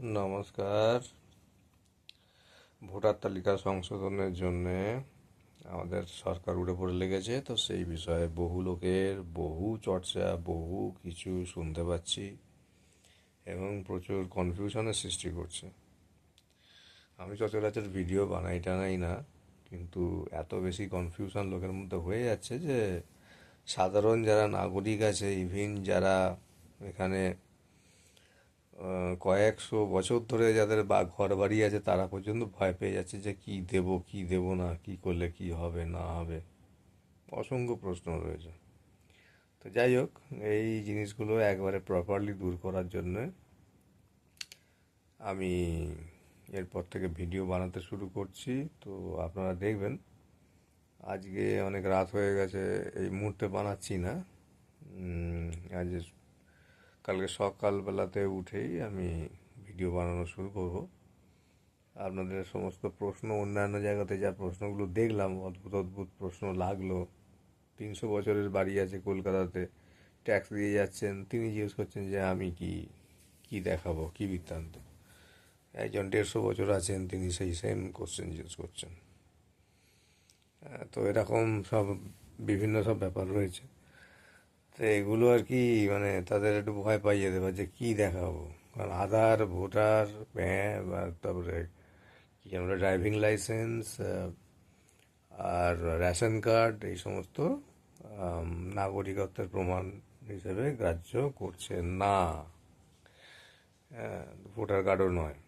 নমস্কার। ভোটার তালিকা সংশোধনের জন্যে আমাদের সরকার উঠে পড়ে লেগেছে, তো সেই বিষয়ে বহু লোকের বহু চর্চা, বহু কিছু শুনতে পাচ্ছি এবং প্রচুর কনফিউশনের সৃষ্টি করছে। আমি সচরাচর ভিডিও বানাই টানাই না, কিন্তু এত বেশি কনফিউশন লোকের মধ্যে হয়ে যাচ্ছে যে সাধারণ যারা নাগরিক আছে, ইভিন যারা এখানে কয়েকশো বছর ধরে যাদের ঘর বাড়ি আছে, তারা পর্যন্ত ভয় পেয়ে যাচ্ছে যে কি দেব কি দেব না, কি করলে কি হবে না হবে। অসংখ্য প্রশ্ন রয়েছে। তো যাই হোক, এই জিনিসগুলো একবারে প্রপারলি দূর করার জন্য আমি এরপর থেকে ভিডিও বানাতে শুরু করছি। তো আপনারা দেখবেন, আজকে অনেক রাত হয়ে গেছে, এই মুহূর্তে বানাচ্ছি না। আজ কালকে সকালবেলাতে উঠেই আমি ভিডিও বানানো শুরু করব। আপনাদের সমস্ত প্রশ্ন, অন্যান্য জায়গাতে যা প্রশ্নগুলো দেখলাম, অদ্ভুত অদ্ভুত প্রশ্ন লাগলো। 300 বছরের বাড়ি আছে কলকাতাতে, ট্যাক্স দিয়ে যাচ্ছেন, তিনি জিজ্ঞেস করছেন যে আমি কি কি দেখাবো, কি বৃত্তান্ত। একজন 150 বছর আছেন, তিনি সেই সেম কোশ্চেন জিজ্ঞেস করছেন। তো এরকম সব বিভিন্ন সব ব্যাপার রয়েছে। তো এগুলো আর কি, মানে তাদের একটু ভয় পাইয়ে দেবে যে কি দেখাবো। কারণ আধার, ভোটার, তারপরে কি আমরা ড্রাইভিং লাইসেন্স আর রেশন কার্ড, এই সমস্ত নাগরিকত্বের প্রমাণ হিসেবে গ্রাহ্য করছে না। ভোটার কার্ডও নয়।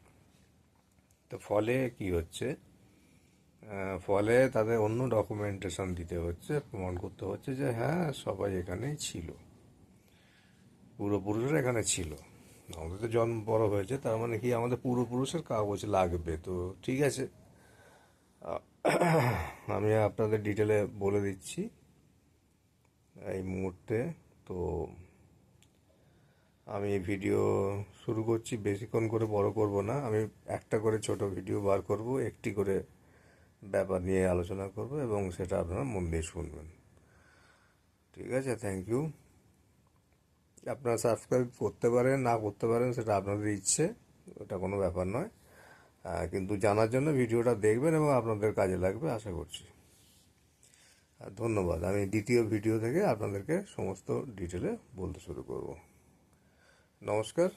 তো ফলে কি হচ্ছে, ফলে তাদের অন্য ডকুমেন্টেশন দিতে হচ্ছে, প্রমাণ করতে হচ্ছে যে হ্যাঁ সবাই এখানেই ছিল, পূর্বপুরুষরা এখানে ছিল। আমাদের তো জন্ম বড় হয়েছে, তার মানে কি আমাদের পূর্বপুরুষের কাগজ লাগবে। তো ঠিক আছে, আমি আপনাদের ডিটেলে বলে দিচ্ছি এই মুহূর্তে। তো আমি ভিডিও শুরু করছি, বেশিক্ষণ করে বড় করব না। আমি একটা করে ছোট ভিডিও বার করব, একটি করে ব্যাপার নিয়ে আলোচনা করব এবং সেটা আপনারা মন দিয়ে শুনবেন। ঠিক আছে, থ্যাংক ইউ। আপনারা সাবস্ক্রাইব করতে পারেন, না করতে পারেন, সেটা আপনাদের ইচ্ছে, ওটা কোনো ব্যাপার নয়। কিন্তু জানার জন্য ভিডিওটা দেখবেন এবং আপনাদের কাজে লাগবে আশা করছি। ধন্যবাদ। আমি দ্বিতীয় ভিডিও থেকে আপনাদেরকে সমস্ত ডিটেলে বলতে শুরু করব। নমস্কার।